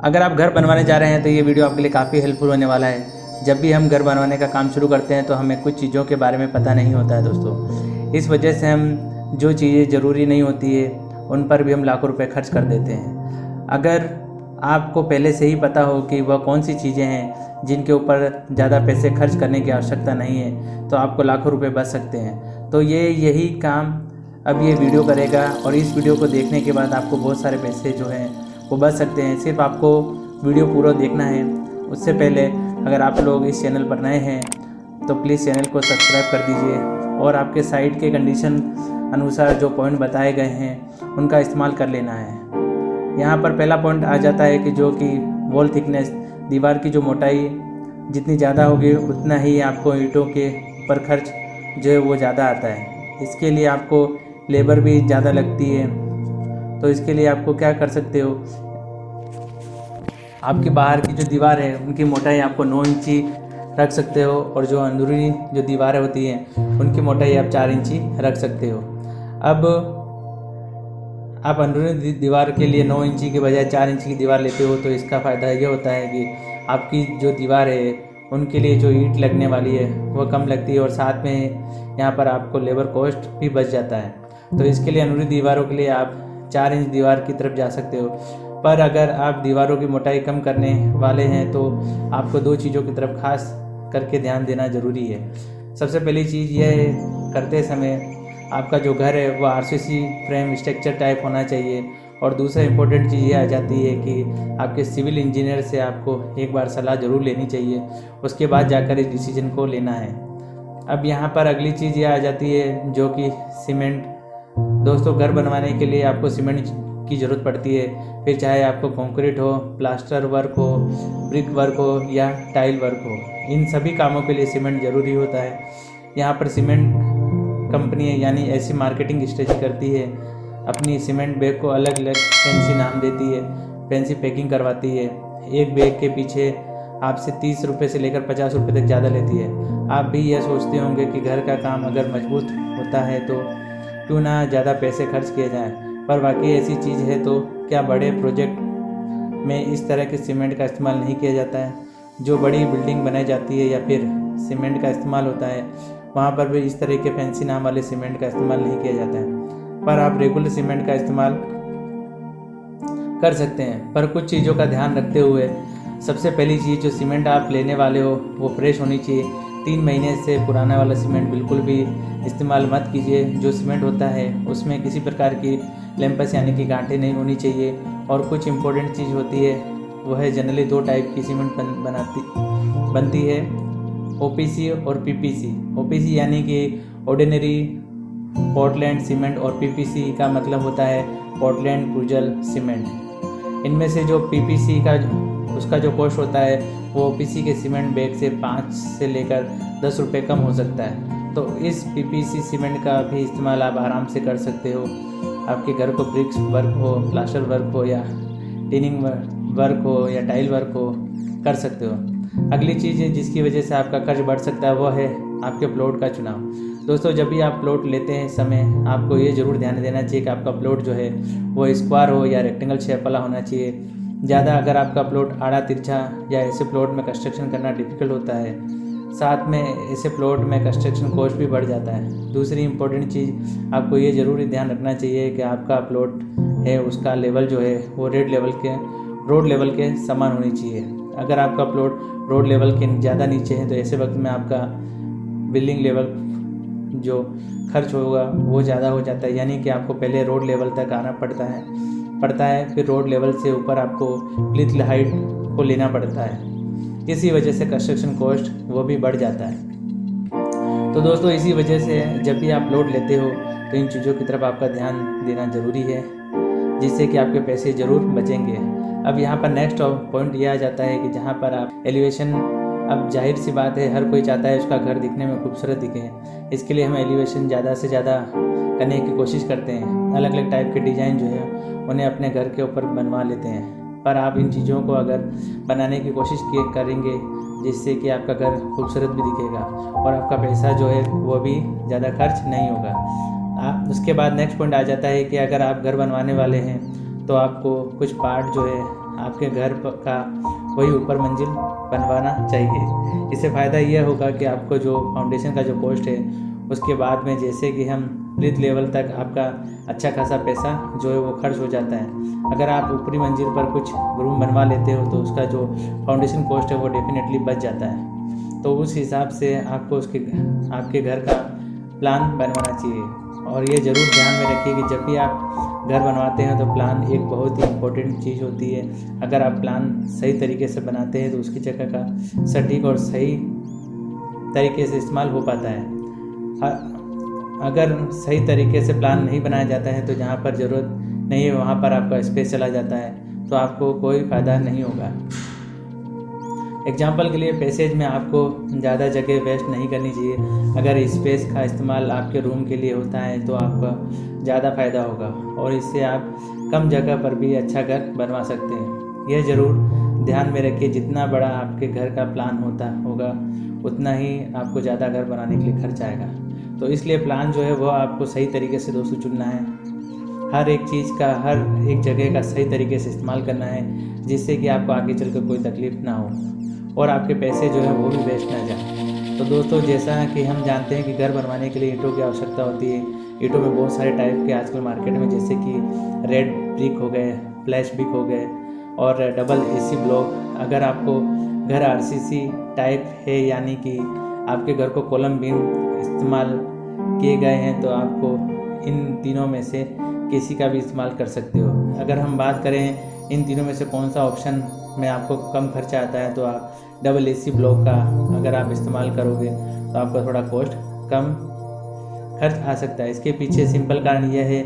अगर आप घर बनवाने जा रहे हैं तो ये वीडियो आपके लिए काफ़ी हेल्पफुल होने वाला है। जब भी हम घर बनवाने का काम शुरू करते हैं तो हमें कुछ चीज़ों के बारे में पता नहीं होता है दोस्तों। इस वजह से हम जो चीज़ें ज़रूरी नहीं होती है उन पर भी हम लाखों रुपए खर्च कर देते हैं। अगर आपको पहले से ही पता हो कि वह कौन सी चीज़ें हैं जिनके ऊपर ज़्यादा पैसे खर्च करने की आवश्यकता नहीं है तो आपको लाखों रुपए बच सकते हैं। तो यही काम अब ये वीडियो करेगा और इस वीडियो को देखने के बाद आपको बहुत सारे पैसे जो हैं वो बच सकते हैं। सिर्फ आपको वीडियो पूरा देखना है। उससे पहले अगर आप लोग इस चैनल पर नए हैं तो प्लीज़ चैनल को सब्सक्राइब कर दीजिए और आपके साइट के कंडीशन अनुसार जो पॉइंट बताए गए हैं उनका इस्तेमाल कर लेना है। यहाँ पर पहला पॉइंट आ जाता है कि जो कि वॉल थिकनेस, दीवार की जो मोटाई जितनी ज़्यादा होगी उतना ही आपको ईंटों के ऊपर खर्च जो है वो ज़्यादा आता है। इसके लिए आपको लेबर भी ज़्यादा लगती है। तो इसके लिए आपको क्या कर सकते हो, आपके बाहर की जो दीवार है उनकी मोटाई आपको 9 इंची रख सकते हो और जो अंदरूनी जो दीवारें होती हैं उनकी मोटाई आप 4 इंची रख सकते हो। अब आप अंदरूनी दीवार के लिए 9 इंची के बजाय 4 इंची की दीवार लेते हो तो इसका फ़ायदा ये होता है कि आपकी जो दीवार है उनके लिए जो ईंट लगने वाली है वह कम लगती है और साथ में यहाँ पर आपको लेबर कॉस्ट भी बच जाता है। तो इसके लिए अंदरूनी दीवारों के लिए आप 4 इंच दीवार की तरफ जा सकते हो। पर अगर आप दीवारों की मोटाई कम करने वाले हैं तो आपको 2 चीज़ों की तरफ खास करके ध्यान देना ज़रूरी है। सबसे पहली चीज़ यह है, करते समय आपका जो घर है वो आरसीसी फ्रेम स्ट्रक्चर टाइप होना चाहिए। और दूसरा इम्पोर्टेंट चीज़ ये आ जाती है कि आपके सिविल इंजीनियर से आपको एक बार सलाह ज़रूर लेनी चाहिए, उसके बाद जाकर इस डिसीजन को लेना है। अब यहाँ पर अगली चीज़ ये आ जाती है जो कि सीमेंट। दोस्तों, घर बनवाने के लिए आपको सीमेंट की ज़रूरत पड़ती है, फिर चाहे आपको कंक्रीट हो, प्लास्टर वर्क हो, ब्रिक वर्क हो या टाइल वर्क हो, इन सभी कामों के लिए सीमेंट ज़रूरी होता है। यहाँ पर सीमेंट कंपनी यानी ऐसी मार्केटिंग स्ट्रेटजी करती है, अपनी सीमेंट बैग को अलग अलग फैंसी नाम देती है, फैंसी पैकिंग करवाती है। एक बैग के पीछे आपसे 30 रुपये से लेकर 50 रुपये तक ज़्यादा लेती है। आप भी यह सोचते होंगे कि घर का काम अगर मजबूत होता है तो क्यों ना ज़्यादा पैसे खर्च किए जाएं, पर वाकई ऐसी चीज़ है तो क्या बड़े प्रोजेक्ट में इस तरह के सीमेंट का इस्तेमाल नहीं किया जाता है? जो बड़ी बिल्डिंग बनाई जाती है या फिर सीमेंट का इस्तेमाल होता है वहाँ पर भी इस तरह के फैंसी नाम वाले सीमेंट का इस्तेमाल नहीं किया जाता है, पर आप रेगुलर सीमेंट का इस्तेमाल कर सकते हैं। पर कुछ चीज़ों का ध्यान रखते हुए, सबसे पहली चीज़, जो सीमेंट आप लेने वाले हो वो फ्रेश होनी चाहिए। 3 महीने से पुराना वाला सीमेंट बिल्कुल भी इस्तेमाल मत कीजिए। जो सीमेंट होता है उसमें किसी प्रकार की लैंपस यानी कि गांठें नहीं होनी चाहिए। और कुछ इम्पोर्टेंट चीज़ होती है वो है, जनरली 2 टाइप की सीमेंट बनती है, ओपीसी और पीपीसी। ओपीसी यानी कि ऑर्डिनरी पोर्टलैंड सीमेंट और पीपीसी का मतलब होता है पोर्टलैंड क्रूजल सीमेंट। इनमें से जो पीपीसी का उसका जो कॉस्ट होता है वो ओपीसी के सीमेंट बैग से 5 से लेकर 10 रुपये कम हो सकता है। तो इस पीपीसी सीमेंट का भी इस्तेमाल आप आराम से कर सकते हो। आपके घर को ब्रिक्स वर्क हो, प्लास्टर वर्क हो या टिनिंग वर्क हो या टाइल वर्क हो, कर सकते हो। अगली चीज़ जिसकी वजह से आपका खर्च बढ़ सकता है वो है आपके प्लॉट का चुनाव। दोस्तों, जब भी आप प्लॉट लेते हैं समय आपको ये ज़रूर ध्यान देना चाहिए कि आपका प्लॉट जो है वो स्क्वायर हो या रेक्टेंगल शेप वाला होना चाहिए। ज़्यादा अगर आपका प्लॉट आड़ा तिरछा या ऐसे प्लॉट में कंस्ट्रक्शन करना डिफ़िकल्ट होता है, साथ में ऐसे प्लॉट में कंस्ट्रक्शन कॉस्ट भी बढ़ जाता है। दूसरी इम्पोर्टेंट चीज़ आपको ये ज़रूरी ध्यान रखना चाहिए कि आपका प्लॉट है उसका लेवल जो है वो रोड लेवल के समान होनी चाहिए। अगर आपका प्लॉट रोड लेवल के ज़्यादा नीचे है तो ऐसे वक्त में आपका बिल्डिंग लेवल जो खर्च होगा वो ज़्यादा हो जाता है, यानी कि आपको पहले रोड लेवल तक आना पड़ता है, फिर रोड लेवल से ऊपर आपको प्लिथ हाइट को लेना पड़ता है। इसी वजह से कंस्ट्रक्शन कॉस्ट वो भी बढ़ जाता है। तो दोस्तों, इसी वजह से जब भी आप प्लॉट लेते हो तो इन चीज़ों की तरफ आपका ध्यान देना ज़रूरी है, जिससे कि आपके पैसे ज़रूर बचेंगे। अब यहाँ पर नेक्स्ट पॉइंट यह आ जाता है कि जहाँ पर आप एलिवेशन, अब जाहिर सी बात है हर कोई चाहता है उसका घर दिखने में खूबसूरत दिखे। इसके लिए हम एलिवेशन ज़्यादा से ज़्यादा करने की कोशिश करते हैं। अलग अलग टाइप के डिज़ाइन जो है उन्हें अपने घर के ऊपर बनवा लेते हैं। पर आप इन चीज़ों को अगर बनाने की कोशिश करेंगे जिससे कि आपका घर खूबसूरत भी दिखेगा और आपका पैसा जो है वो भी ज़्यादा खर्च नहीं होगा। उसके बाद नेक्स्ट पॉइंट आ जाता है कि अगर आप घर बनवाने वाले हैं तो आपको कुछ पार्ट जो है आपके घर का वही ऊपर मंजिल बनवाना चाहिए। इससे फ़ायदा यह होगा कि आपको जो फाउंडेशन का जो कॉस्ट है उसके बाद में जैसे कि हम ब्रिज लेवल तक आपका अच्छा खासा पैसा जो है वो खर्च हो जाता है। अगर आप ऊपरी मंजिल पर कुछ रूम बनवा लेते हो तो उसका जो फाउंडेशन कॉस्ट है वो डेफिनेटली बच जाता है। तो उस हिसाब से आपको आपके घर का प्लान बनवाना चाहिए। और ये ज़रूर ध्यान में रखिए कि जब भी आप घर बनवाते हैं तो प्लान एक बहुत ही इम्पोर्टेंट चीज़ होती है। अगर आप प्लान सही तरीके से बनाते हैं तो उसकी जगह का सटीक और सही तरीके से इस्तेमाल हो पाता है। अगर सही तरीके से प्लान नहीं बनाया जाता है तो जहाँ पर ज़रूरत नहीं है वहाँ पर आपका स्पेस चला जाता है, तो आपको कोई फ़ायदा नहीं होगा। एग्जाम्पल के लिए पैसेज में आपको ज़्यादा जगह वेस्ट नहीं करनी चाहिए। अगर स्पेस का इस्तेमाल आपके रूम के लिए होता है तो आपका ज़्यादा फ़ायदा होगा और इससे आप कम जगह पर भी अच्छा घर बनवा सकते हैं। यह ज़रूर ध्यान में रखिए, जितना बड़ा आपके घर का प्लान होगा उतना ही आपको ज़्यादा घर बनाने के लिए खर्च आएगा। तो इसलिए प्लान जो है वो आपको सही तरीके से दोस्तों चुनना है। हर एक चीज़ का, हर एक जगह का सही तरीके से इस्तेमाल करना है, जिससे कि आपको आगे चलकर कोई तकलीफ़ ना हो और आपके पैसे जो है वो भी वेस्ट ना जाए। तो दोस्तों, जैसा कि हम जानते हैं कि घर बनवाने के लिए ईंटों की आवश्यकता होती है। ईंटों में बहुत सारे टाइप के आजकल मार्केट में, जैसे कि रेड ब्रिक हो गए, फ्लैश ब्रिक हो गए और डबल एसी ब्लॉक। अगर आपको घर आरसीसी टाइप है, यानी कि आपके घर को कॉलम बीम इस्तेमाल किए गए हैं, तो आपको इन तीनों में से किसी का भी इस्तेमाल कर सकते हो। अगर हम बात करें इन तीनों में से कौन सा ऑप्शन में आपको कम खर्चा आता है, तो आप डबल एसी ब्लॉक का अगर आप इस्तेमाल करोगे तो आपका थोड़ा कॉस्ट कम खर्च आ सकता है। इसके पीछे सिंपल कारण यह है,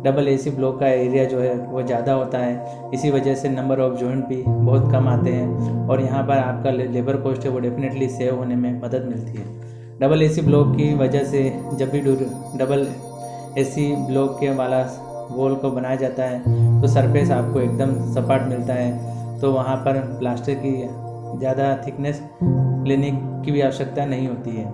डबल एसी ब्लॉक का एरिया जो है वो ज़्यादा होता है, इसी वजह से नंबर ऑफ जॉइंट भी बहुत कम आते हैं और यहाँ पर आपका लेबर कॉस्ट है वो डेफिनेटली सेव होने में मदद मिलती है। डबल एसी ब्लॉक की वजह से जब भी डबल एसी ब्लॉक के वाला वॉल को बनाया जाता है तो सरफेस आपको एकदम सपाट मिलता है, तो वहाँ पर प्लास्टर की ज़्यादा थिकनेस लेने की भी आवश्यकता नहीं होती है।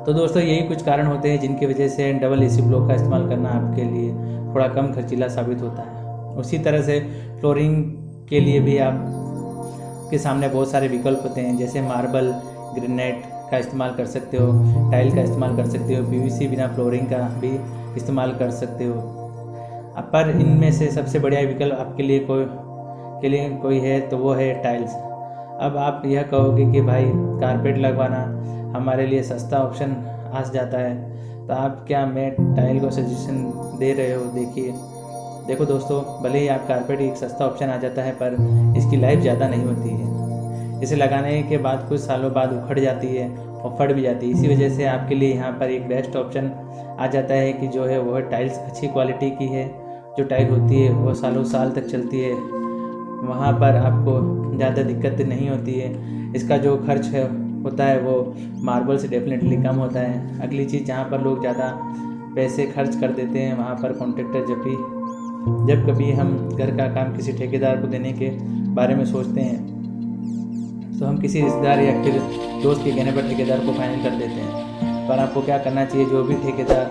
तो दोस्तों, यही कुछ कारण होते हैं जिनकी वजह से डबल एसी ब्लॉक का इस्तेमाल करना आपके लिए थोड़ा कम खर्चीला साबित होता है। उसी तरह से फ्लोरिंग के लिए भी आपके सामने बहुत सारे विकल्प होते हैं, जैसे मार्बल, ग्रेनाइट का इस्तेमाल कर सकते हो, टाइल का इस्तेमाल कर सकते हो, पीवीसी बिना फ्लोरिंग का भी इस्तेमाल कर सकते हो। पर इनमें से सबसे बढ़िया विकल्प आपके लिए कोई है तो वो है टाइल्स। अब आप यह कहोगे कि भाई कारपेट लगवाना हमारे लिए सस्ता ऑप्शन आ जाता है, तो आप क्या मैं टाइल को सजेशन दे रहे हो? देखो दोस्तों, भले ही आप कारपेट एक सस्ता ऑप्शन आ जाता है पर इसकी लाइफ ज़्यादा नहीं होती है। इसे लगाने के बाद कुछ सालों बाद उखड़ जाती है और फट भी जाती है। इसी वजह से आपके लिए यहाँ पर एक बेस्ट ऑप्शन आ जाता है कि जो है वो टाइल्स अच्छी क्वालिटी की है। जो टाइल होती है वो सालों साल तक चलती है, वहाँ पर आपको ज़्यादा दिक्कत नहीं होती है। इसका जो खर्च होता है वो मार्बल से डेफिनेटली कम होता है। अगली चीज़, जहाँ पर लोग ज़्यादा पैसे खर्च कर देते हैं वहाँ पर कॉन्ट्रैक्टर जब कभी हम घर का काम किसी ठेकेदार को देने के बारे में सोचते हैं तो हम किसी रिश्तेदार या फिर दोस्त के कहने पर ठेकेदार को फाइनल कर देते हैं। पर आपको क्या करना चाहिए, जो भी ठेकेदार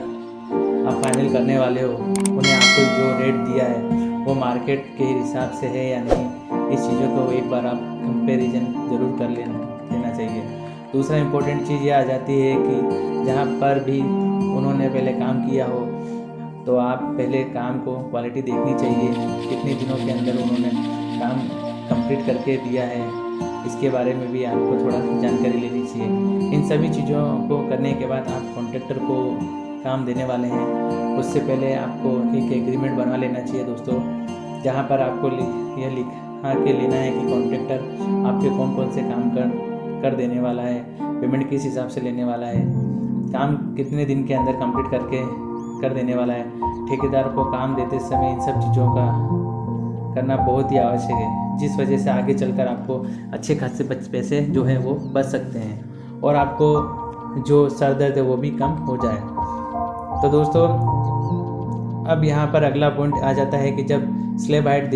आप फाइनल करने वाले हो उन्हें आपको जो रेट दिया है वो मार्केट के हिसाब से है या नहीं, इस चीज़ों को एक बार आप कंपैरिजन ज़रूर कर लेना चाहिए। दूसरा इम्पोर्टेंट चीज़ ये आ जाती है कि जहाँ पर भी उन्होंने पहले काम किया हो तो आप पहले काम को क्वालिटी देखनी चाहिए, कितने दिनों के अंदर उन्होंने काम कंप्लीट करके दिया है, इसके बारे में भी आपको थोड़ा जानकारी लेनी चाहिए। इन सभी चीज़ों को करने के बाद आप कॉन्ट्रैक्टर को काम देने वाले हैं, उससे पहले आपको एक एग्रीमेंट बनवा लेना चाहिए दोस्तों, जहाँ पर आपको यह लिखा के लेना है कि कॉन्ट्रैक्टर आपके कौन कौन से काम कर देने वाला है, पेमेंट किस हिसाब से लेने वाला है, काम कितने दिन के अंदर कंप्लीट कर देने वाला है। ठेकेदार को काम देते समय इन सब चीज़ों का करना बहुत ही आवश्यक है, जिस वजह से आगे चलकर आपको अच्छे खासे पैसे जो है वो बच सकते हैं और आपको जो सर दर्द है वो भी कम हो जाए। तो दोस्तों, अब यहाँ पर अगला पॉइंट आ जाता है कि जब स्लैब हाइट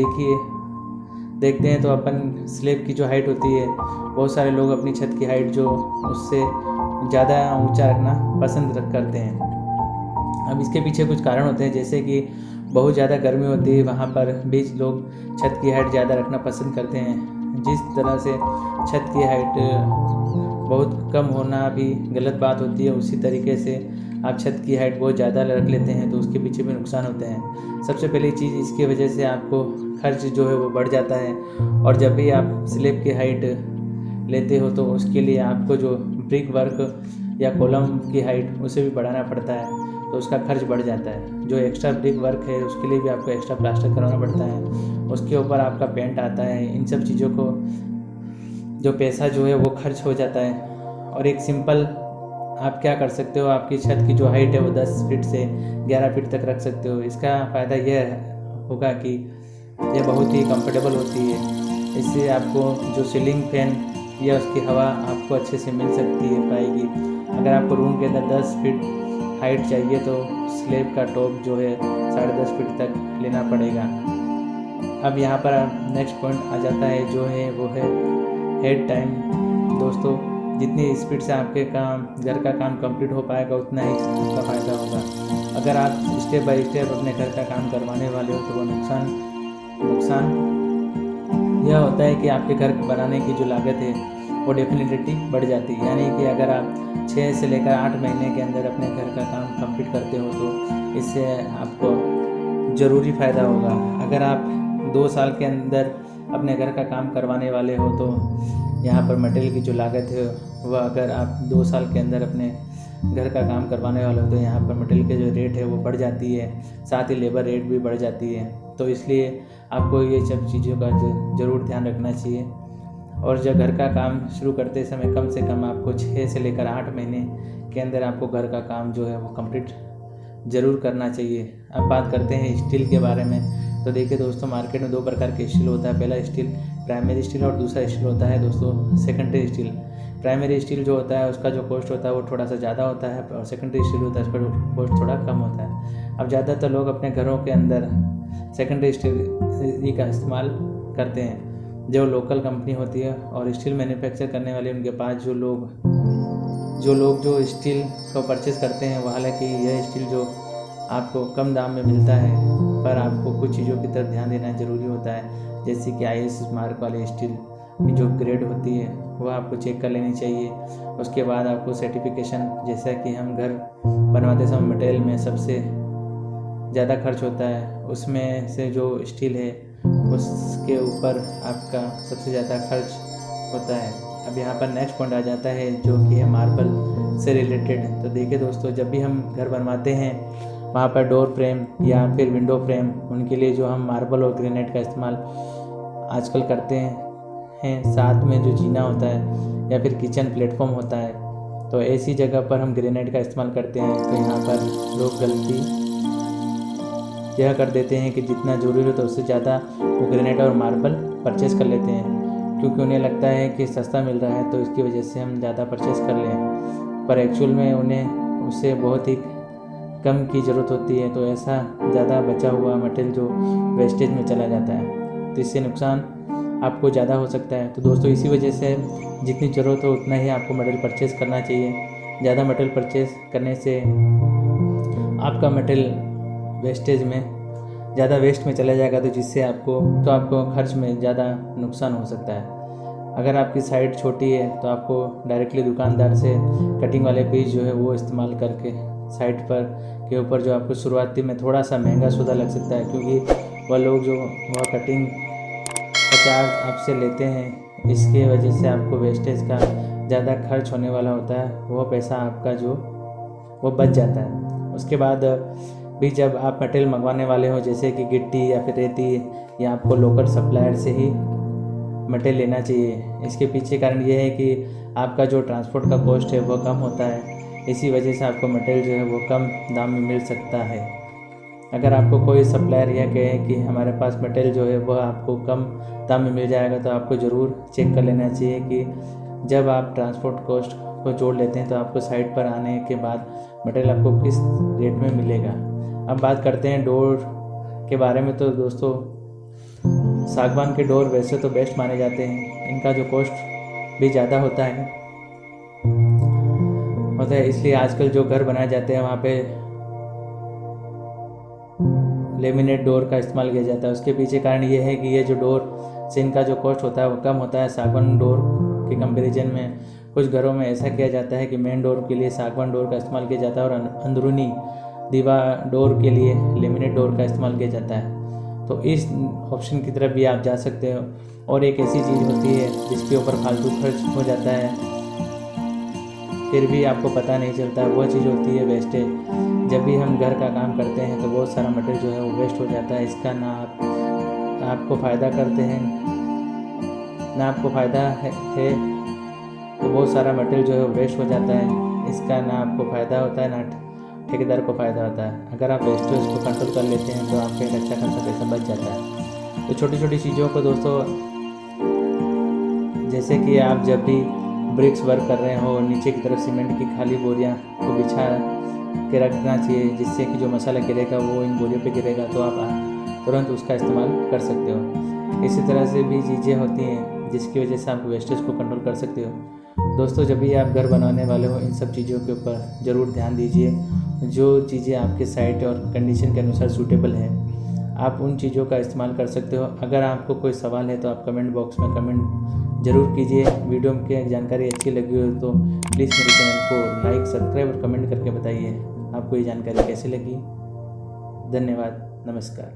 देखते हैं तो अपन स्लैब की जो हाइट होती है, बहुत सारे लोग अपनी छत की हाइट जो उससे ज़्यादा ऊंचा रखना पसंद करते हैं। अब इसके पीछे कुछ कारण होते हैं, जैसे कि बहुत ज़्यादा गर्मी होती है वहाँ पर भी लोग छत की हाइट ज़्यादा रखना पसंद करते हैं। जिस तरह से छत की हाइट बहुत कम होना भी गलत बात होती है, उसी तरीके से आप छत की हाइट बहुत ज़्यादा रख लेते हैं तो उसके पीछे भी नुकसान होते हैं। सबसे पहली चीज़, इसकी वजह से आपको खर्च जो है वो बढ़ जाता है। और जब भी आप स्लैब की हाइट लेते हो तो उसके लिए आपको जो ब्रिक वर्क या कॉलम की हाइट उसे भी बढ़ाना पड़ता है, तो उसका खर्च बढ़ जाता है। जो एक्स्ट्रा ब्रिक वर्क है उसके लिए भी आपको एक्स्ट्रा प्लास्टर करवाना पड़ता है, उसके ऊपर आपका पेंट आता है। इन सब चीज़ों को जो पैसा जो है वो खर्च हो जाता है। और एक सिंपल आप क्या कर सकते हो, आपकी छत की जो हाइट है वो 10 फीट से 11 फीट तक रख सकते हो। इसका फ़ायदा यह होगा कि यह बहुत ही कंफर्टेबल होती है। इससे आपको जो सीलिंग फैन या उसकी हवा आपको अच्छे से मिल सकती है पाएगी। अगर आपको रूम के अंदर 10 फीट हाइट चाहिए तो स्लैब का टॉप जो है 10.5 फीट तक लेना पड़ेगा। अब यहाँ पर नेक्स्ट पॉइंट आ जाता है जो है वो है हेड टाइम। दोस्तों, जितनी स्पीड से आपके घर का काम कंप्लीट हो पाएगा उतना ही आपका फ़ायदा होगा। अगर आप स्टेप बाय स्टेप अपने घर का काम करवाने वाले हो तो वो नुकसान यह होता है कि आपके घर बनाने की जो लागत है वो डेफिनेटली बढ़ जाती है। यानी कि अगर आप 6 से लेकर 8 महीने के अंदर अपने घर का काम कंप्लीट करते हो तो इससे आपको ज़रूरी फ़ायदा होगा। अगर आप 2 साल के अंदर अपने घर का काम करवाने वाले हो तो यहाँ पर मटेरियल की जो लागत है वह, अगर आप 2 साल के अंदर अपने घर का काम करवाने वाले हो तो यहाँ पर मटेरियल के जो रेट है वो बढ़ जाती है, साथ ही लेबर रेट भी बढ़ जाती है। तो इसलिए आपको ये सब चीज़ों का ज़रूर ध्यान रखना चाहिए। और जब घर का काम शुरू करते समय कम से कम आपको 6 से लेकर 8 महीने के अंदर आपको घर का काम जो है वो कंप्लीट ज़रूर करना चाहिए। अब बात करते हैं स्टील के बारे में। तो देखिए दोस्तों, मार्केट में 2 प्रकार के स्टील होता है। पहला स्टील प्राइमरी स्टील और दूसरा स्टील होता है दोस्तों सेकेंडरी स्टील। प्राइमरी स्टील जो होता है उसका जो कॉस्ट होता है वो थोड़ा सा ज़्यादा होता है और सेकेंडरी स्टील होता है उसका कॉस्ट थोड़ा कम होता है। अब ज़्यादातर लोग अपने घरों के अंदर सेकेंडरी स्टील का इस्तेमाल करते हैं। जो लोकल कंपनी होती है और स्टील मैन्युफैक्चर करने वाले उनके पास जो लोग जो स्टील को परचेज़ करते हैं, वो हालांकि यह स्टील जो आपको कम दाम में मिलता है, पर आपको कुछ चीज़ों की तरफ ध्यान देना ज़रूरी होता है। जैसे कि IS मार्क वाले स्टील की जो ग्रेड होती है वह आपको चेक कर लेनी चाहिए। उसके बाद आपको सर्टिफिकेशन, जैसा कि हम घर बनवाते समय मटेरियल में सबसे ज़्यादा खर्च होता है, उसमें से जो स्टील है उसके ऊपर आपका सबसे ज़्यादा खर्च होता है। अब यहाँ पर नेक्स्ट पॉइंट आ जाता है जो कि है मार्बल से रिलेटेड। तो देखिए दोस्तों, जब भी हम घर बनवाते हैं वहाँ पर डोर फ्रेम या फिर विंडो फ्रेम, उनके लिए जो हम मार्बल और ग्रेनाइट का इस्तेमाल आजकल करते हैं। साथ में जो जीना होता है या फिर किचन प्लेटफॉर्म होता है, तो ऐसी जगह पर हम ग्रेनाइट का इस्तेमाल करते हैं। तो यहाँ पर लोग गलती यह कर देते हैं कि जितना ज़रूरी हो तो उससे ज़्यादा वो ग्रेनाइट और मार्बल परचेज़ कर लेते हैं, क्योंकि उन्हें लगता है कि सस्ता मिल रहा है तो इसकी वजह से हम ज़्यादा परचेज़ कर लें, पर एक्चुअल में उन्हें उससे बहुत ही कम की ज़रूरत होती है। तो ऐसा ज़्यादा बचा हुआ मटेरियल जो वेस्टेज में चला जाता है, तो इससे नुकसान आपको ज़्यादा हो सकता है। तो दोस्तों, इसी वजह से जितनी ज़रूरत हो उतना ही आपको मटेरियल परचेज़ करना चाहिए। ज़्यादा मटेरियल परचेज़ करने से आपका मटेरियल वेस्टेज में ज़्यादा वेस्ट में चला जाएगा, तो जिससे आपको खर्च में ज़्यादा नुकसान हो सकता है। अगर आपकी साइट छोटी है तो आपको डायरेक्टली दुकानदार से कटिंग वाले पीस जो है वो इस्तेमाल करके साइट पर के ऊपर जो आपको शुरुआती में थोड़ा सा महंगा सौदा लग सकता है, क्योंकि वह लोग जो वह कटिंग का चार्ज आपसे लेते हैं, इसके वजह से आपको वेस्टेज का ज़्यादा खर्च होने वाला होता है, वह पैसा आपका जो वो बच जाता है। उसके बाद भी जब आप मटेरियल मंगवाने वाले हो, जैसे कि गिट्टी या फिर रेती, या आपको लोकल सप्लायर से ही मटेरियल लेना चाहिए। इसके पीछे कारण ये है कि आपका जो ट्रांसपोर्ट का कॉस्ट है वो कम होता है, इसी वजह से आपको मटेरियल जो है वो कम दाम में मिल सकता है। अगर आपको कोई सप्लायर यह कहे कि हमारे पास मटेरियल जो है वह आपको कम दाम में मिल जाएगा, तो आपको ज़रूर चेक कर लेना चाहिए कि जब आप ट्रांसपोर्ट कॉस्ट को जोड़ लेते हैं तो आपको साइट पर आने के बाद मटेरियल आपको किस रेट में मिलेगा। अब बात करते हैं डोर के बारे में। तो दोस्तों, सागवान के डोर वैसे तो बेस्ट माने जाते हैं, इनका जो कॉस्ट भी ज़्यादा होता है, इसलिए आजकल जो घर बनाए जाते हैं वहाँ पे लेमिनेट डोर का इस्तेमाल किया जाता है। उसके पीछे कारण ये है कि ये जो डोर से इनका जो कॉस्ट होता है वो कम होता है सागवान डोर के कंपैरिजन में। कुछ घरों में ऐसा किया जाता है कि मेन डोर के लिए सागवान डोर का इस्तेमाल किया जाता है और अंदरूनी दीवार डोर के लिए लेमिनेट डोर का इस्तेमाल किया जाता है। तो इस ऑप्शन की तरफ भी आप जा सकते हो। और एक ऐसी चीज़ होती है जिसके ऊपर फालतू खर्च हो जाता है फिर भी आपको पता नहीं चलता, वो चीज़ होती है वेस्टेज। जब भी हम घर का काम करते हैं तो बहुत सारा मटेरियल जो है वो वेस्ट हो जाता है। इसका ना आपको फ़ायदा करते हैं ना आपको फ़ायदा है तो बहुत सारा मटेरियल जो है वो वेस्ट हो जाता है। इसका ना आपको फ़ायदा होता है ना ठेकेदार को फ़ायदा होता है। अगर आप वेस्टेज को कंट्रोल कर लेते हैं तो आपका एक अच्छा खासा पैसा बच जाता है। तो छोटी छोटी चीज़ों को दोस्तों, जैसे कि आप जब भी ब्रिक्स वर्क कर रहे हो नीचे की तरफ सीमेंट की खाली बोरियां को बिछा के रखना चाहिए, जिससे कि जो मसाला गिरेगा वो इन बोरियों पे गिरेगा तो आप तुरंत उसका इस्तेमाल कर सकते हो। इसी तरह से भी चीज़ें होती हैं जिसकी वजह से आप वेस्टेज को कंट्रोल कर सकते हो। दोस्तों, जब भी आप घर बनाने वाले हो इन सब चीज़ों के ऊपर ज़रूर ध्यान दीजिए। जो चीज़ें आपके साइट और कंडीशन के अनुसार सूटेबल है आप उन चीज़ों का इस्तेमाल कर सकते हो। अगर आपको कोई सवाल है तो आप कमेंट बॉक्स में कमेंट ज़रूर कीजिए। वीडियो की जानकारी अच्छी लगी हो तो प्लीज़ मेरे चैनल को लाइक, सब्सक्राइब और कमेंट करके बताइए आपको ये जानकारी कैसी लगी। धन्यवाद, नमस्कार।